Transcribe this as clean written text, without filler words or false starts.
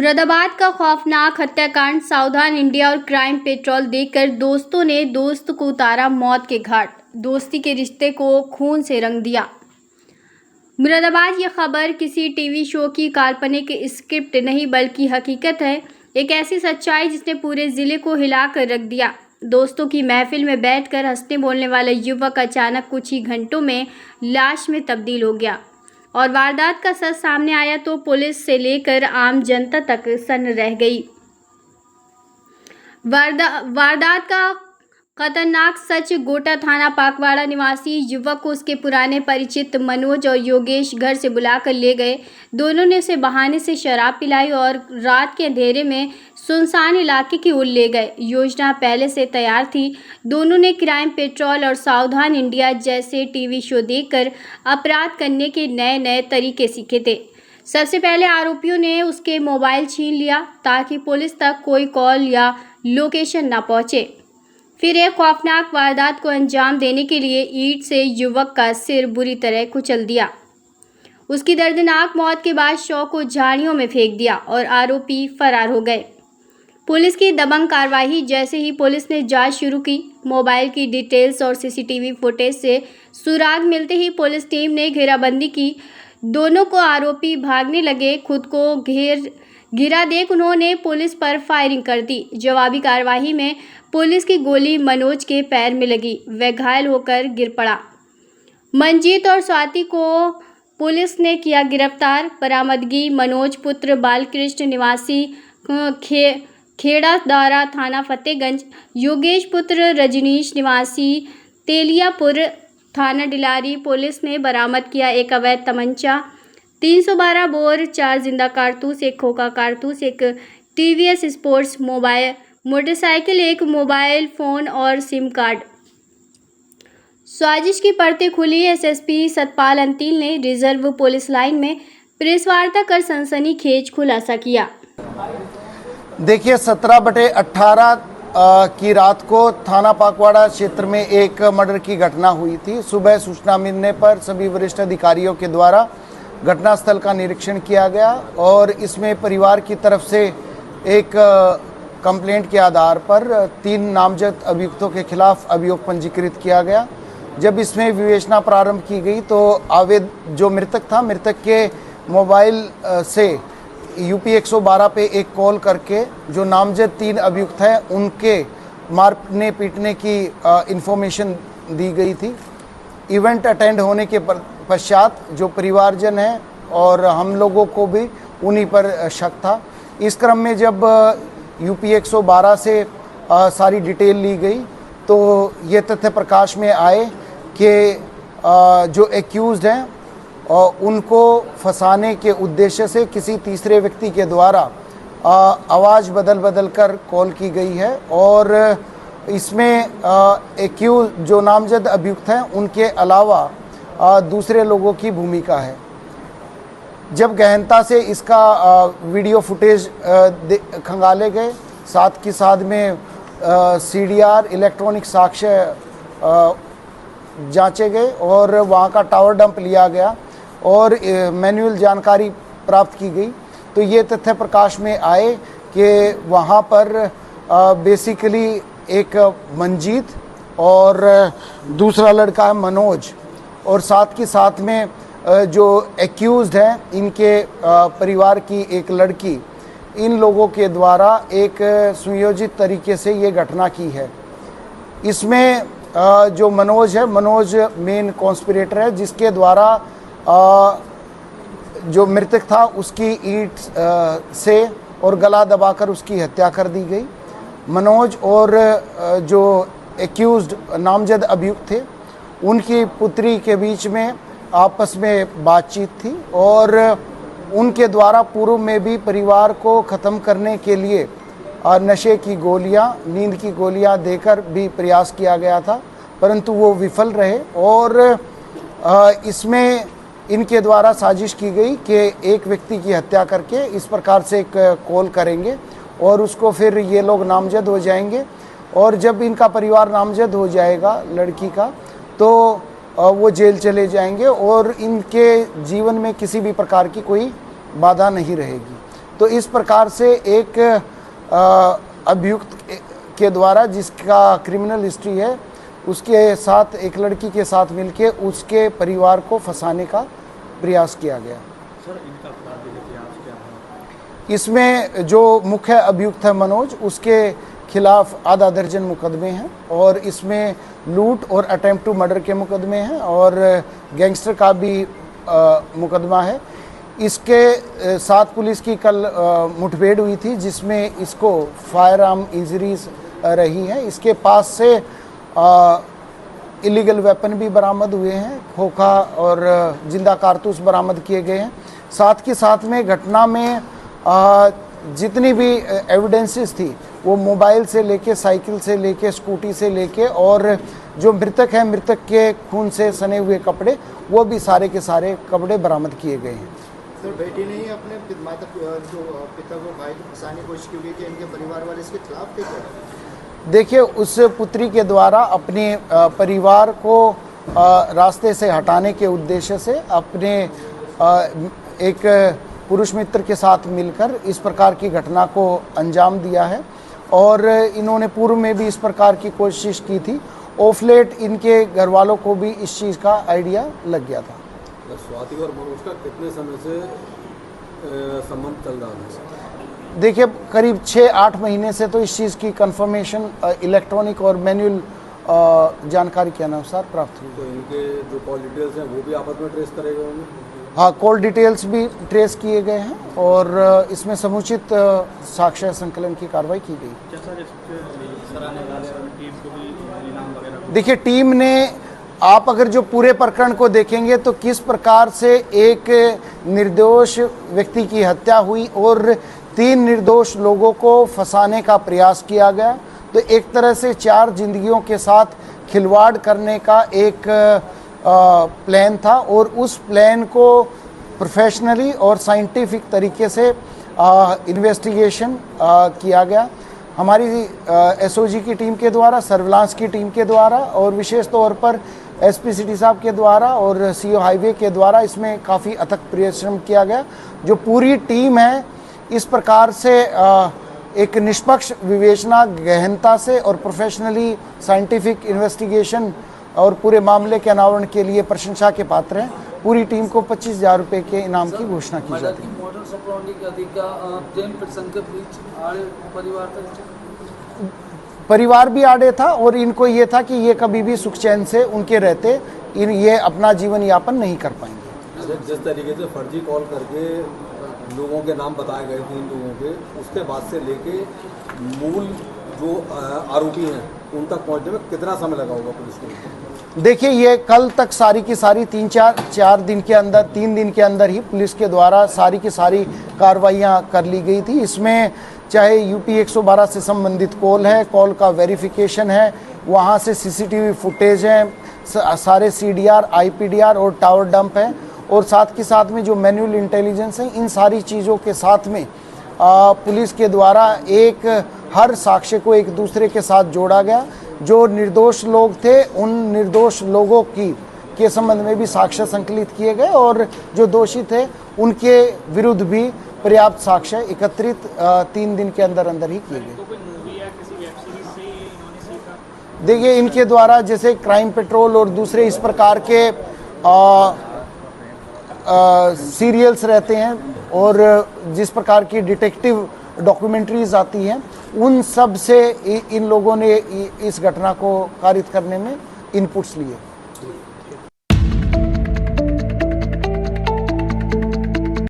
मुरादाबाद का खौफनाक हत्याकांड। सावधान इंडिया और क्राइम पेट्रोल देखकर दोस्तों ने दोस्त को उतारा मौत के घाट। दोस्ती के रिश्ते को खून से रंग दिया। मुरादाबाद। यह खबर किसी टीवी शो की काल्पनिक स्क्रिप्ट नहीं बल्कि हकीकत है। एक ऐसी सच्चाई जिसने पूरे जिले को हिलाकर रख दिया। दोस्तों की महफिल में बैठकर हंसने बोलने वाला युवक अचानक कुछ ही घंटों में लाश में तब्दील हो गया और वारदात का सच सामने आया तो पुलिस से लेकर आम जनता तक सन्न रह गई। वारदात का खतरनाक सच। गोटा थाना पाकवाड़ा निवासी युवक को उसके पुराने परिचित मनोज और योगेश घर से बुलाकर ले गए। दोनों ने उसे बहाने से शराब पिलाई और रात के अंधेरे में सुनसान इलाके की ओर ले गए। योजना पहले से तैयार थी। दोनों ने क्राइम पेट्रोल और सावधान इंडिया जैसे टीवी शो देखकर अपराध करने के नए नए तरीके सीखे थे। सबसे पहले आरोपियों ने उसके मोबाइल छीन लिया ताकि पुलिस तक कोई कॉल या लोकेशन न पहुंचे। फिर एक खौफनाक वारदात को अंजाम देने के लिए ईंट से युवक का सिर बुरी तरह कुचल दिया। उसकी दर्दनाक मौत के बाद शव को झाड़ियों में फेंक दिया और आरोपी फरार हो गए। पुलिस की दबंग कार्रवाई। जैसे ही पुलिस ने जांच शुरू की, मोबाइल की डिटेल्स और सीसीटीवी फुटेज से सुराग मिलते ही पुलिस टीम ने घेराबंदी की। दोनों को आरोपी भागने लगे। खुद को घिरा देख उन्होंने पुलिस पर फायरिंग कर दी। जवाबी कार्रवाई में पुलिस की गोली मनोज के पैर में लगी। वह घायल होकर गिर पड़ा। मंजीत और स्वाति को पुलिस ने किया गिरफ्तार। बरामदगी। मनोज पुत्र बालकृष्ण निवासी खेड़ा दारा थाना फतेहगंज। योगेश पुत्र रजनीश निवासी तेलियापुर थाना डिलारी। पुलिस ने बरामद किया एक अवैध तमंचा, 312 बोर, 4 जिंदा कारतूस, एक खोखा कारतूस, एक टीवीएस स्पोर्ट्स मोटरसाइकिल, एक मोबाइल फ़ोन और सिम कार्ड। साजिश की परतें खुली। एसएसपी सतपाल अंतिल ने रिजर्व पुलिस लाइन में प्रेस वार्ता कर सनसनीखेज खुलासा किया। देखिए, 17/18 की रात को थाना पाकवाड़ा क्षेत्र में एक मर्डर की घटना हुई थी। सुबह सूचना मिलने पर सभी वरिष्ठ अधिकारियों के द्वारा घटनास्थल का निरीक्षण किया गया और इसमें परिवार की तरफ से एक कंप्लेंट के आधार पर 3 नामजद अभियुक्तों के खिलाफ अभियोग पंजीकृत किया गया। जब इसमें विवेचना प्रारंभ की गई तो जो मृतक था, मृतक के मोबाइल से यूपी 112 पे एक कॉल करके जो नामजद 3 अभियुक्त हैं उनके मारने पीटने की इंफॉर्मेशन दी गई थी। इवेंट अटेंड होने के पश्चात जो परिवारजन हैं और हम लोगों को भी उन्हीं पर शक था। इस क्रम में जब यूपी 112 से सारी डिटेल ली गई तो ये तथ्य प्रकाश में आए कि जो एक्यूज्ड हैं उनको फंसाने के उद्देश्य से किसी तीसरे व्यक्ति के द्वारा आवाज़ बदल कर कॉल की गई है और इसमें एक्यूज जो नामजद अभियुक्त हैं उनके अलावा दूसरे लोगों की भूमिका है। जब गहनता से इसका वीडियो फुटेज खंगाले गए, साथ के साथ में सीडीआर इलेक्ट्रॉनिक साक्ष्य जांचे गए और वहां का टावर डंप लिया गया और मैनुअल जानकारी प्राप्त की गई तो ये तथ्य प्रकाश में आए कि वहां पर बेसिकली एक मंजीत और दूसरा लड़का है मनोज और साथ के साथ में जो एक्यूज्ड हैं इनके परिवार की एक लड़की, इन लोगों के द्वारा एक सुयोजित तरीके से ये घटना की है। इसमें जो मनोज है, मनोज मेन कॉन्स्पिरेटर है जिसके द्वारा जो मृतक था उसकी ईंट से और गला दबाकर उसकी हत्या कर दी गई। मनोज और जो एक्यूज्ड नामजद अभियुक्त थे उनकी पुत्री के बीच में आपस में बातचीत थी और उनके द्वारा पूर्व में भी परिवार को ख़त्म करने के लिए नशे की गोलियां, नींद की गोलियां देकर भी प्रयास किया गया था परंतु वो विफल रहे और इसमें इनके द्वारा साजिश की गई कि एक व्यक्ति की हत्या करके इस प्रकार से एक कॉल करेंगे और उसको फिर ये लोग नामजद हो जाएंगे और जब इनका परिवार नामजद हो जाएगा लड़की का तो वो जेल चले जाएंगे और इनके जीवन में किसी भी प्रकार की कोई बाधा नहीं रहेगी। तो इस प्रकार से एक अभियुक्त के द्वारा जिसका क्रिमिनल हिस्ट्री है उसके साथ एक लड़की के साथ मिलके उसके परिवार को फंसाने का प्रयास किया गया। सर इनका अपराधिक इतिहास क्या है? इसमें जो मुख्य अभियुक्त है मनोज, उसके खिलाफ आधा दर्जन मुकदमे हैं और इसमें लूट और अटेम्प्ट टू मर्डर के मुकदमे हैं और गैंगस्टर का भी मुकदमा है। इसके साथ पुलिस की कल मुठभेड़ हुई थी जिसमें इसको फायर आर्म इंजरीज रही हैं। इसके पास से इलीगल वेपन भी बरामद हुए हैं, खोखा और जिंदा कारतूस बरामद किए गए हैं। साथ के साथ में घटना में जितनी भी एविडेंसेस थी वो मोबाइल से लेके, साइकिल से लेके, स्कूटी से लेके और जो मृतक है मृतक के खून से सने हुए कपड़े, वो भी सारे के सारे कपड़े बरामद किए गए हैं। सर बेटी ने ही अपने जो पिता को भाई को फंसाने की कोशिश की हुई थी, इनके परिवार वाले इसके खिलाफ थे क्या? देखिए, उस पुत्री के द्वारा अपने परिवार को रास्ते से हटाने के उद्देश्य से अपने एक पुरुष मित्र के साथ मिलकर इस प्रकार की घटना को अंजाम दिया है और इन्होंने पूर्व में भी इस प्रकार की कोशिश की थी। ऑफ लेट इनके घर वालों को भी इस चीज़ का आइडिया लग गया था। स्वाति और मनोज का कितने समय से संबंध चल रहा है? देखिए, करीब 6-8 महीने से तो इस चीज़ की कंफर्मेशन इलेक्ट्रॉनिक और मैनुअल जानकारी के अनुसार प्राप्त हुई। तो इनके जो कॉल डिटेल्स हैं वो भी आपस में ट्रेस करेगा उन्हें? हाँ, कॉल डिटेल्स भी ट्रेस किए गए हैं और इसमें समुचित साक्ष्य संकलन की कार्रवाई की गई। देखिए, टीम ने, आप अगर जो पूरे प्रकरण को देखेंगे तो किस प्रकार से एक निर्दोष व्यक्ति की हत्या हुई और 3 निर्दोष लोगों को फंसाने का प्रयास किया गया, तो एक तरह से 4 जिंदगियों के साथ खिलवाड़ करने का एक प्लान था और उस प्लान को प्रोफेशनली और साइंटिफिक तरीके से इन्वेस्टिगेशन किया गया। हमारी एसओजी की टीम के द्वारा, सर्विलांस की टीम के द्वारा और विशेष तौर पर एसपी सिटी साहब के द्वारा और सीओ हाईवे के द्वारा इसमें काफ़ी अथक परिश्रम किया गया। जो पूरी टीम है इस प्रकार से एक निष्पक्ष विवेचना, गहनता से और प्रोफेशनली साइंटिफिक इन्वेस्टिगेशन और पूरे मामले के अनावरण के लिए प्रशंसा के पात्र हैं। पूरी टीम को 25,000 रुपये के इनाम की घोषणा की जाती है। परिवार भी आड़े था और इनको ये था कि ये कभी भी सुख चैन से उनके रहते ये अपना जीवन यापन नहीं कर पाएंगे। जिस तरीके से फर्जी कॉल करके लोगों के नाम बताए गए 3 लोगों के, उसके बाद से लेके मूल जो आरोपी हैं उन तक पहुंचने में कितना समय लगा होगा पुलिस को? देखिए, ये कल तक सारी की सारी 3 दिन के अंदर, 3 दिन के अंदर ही पुलिस के द्वारा सारी की सारी कार्रवाइयाँ कर ली गई थी। इसमें चाहे यूपी 112 से संबंधित कॉल है, कॉल का वेरिफिकेशन है, वहाँ से सीसीटीवी फुटेज है, सारे सीडीआर, आईपीडीआर और टावर डंप है और साथ के साथ में जो मैनुअल इंटेलिजेंस है, इन सारी चीज़ों के साथ में पुलिस के द्वारा एक हर साक्ष्य को एक दूसरे के साथ जोड़ा गया। जो निर्दोष लोग थे उन निर्दोष लोगों के संबंध में भी साक्ष्य संकलित किए गए और जो दोषी थे उनके विरुद्ध भी पर्याप्त साक्ष्य एकत्रित 3 दिन के अंदर अंदर ही किए गए। देखिए, इनके द्वारा जैसे क्राइम पेट्रोल और दूसरे इस प्रकार के सीरियल्स रहते हैं और जिस प्रकार की डिटेक्टिव डॉक्यूमेंट्रीज आती हैं, उन सब से इन लोगों ने इस घटना को कारित करने में इनपुट्स लिए।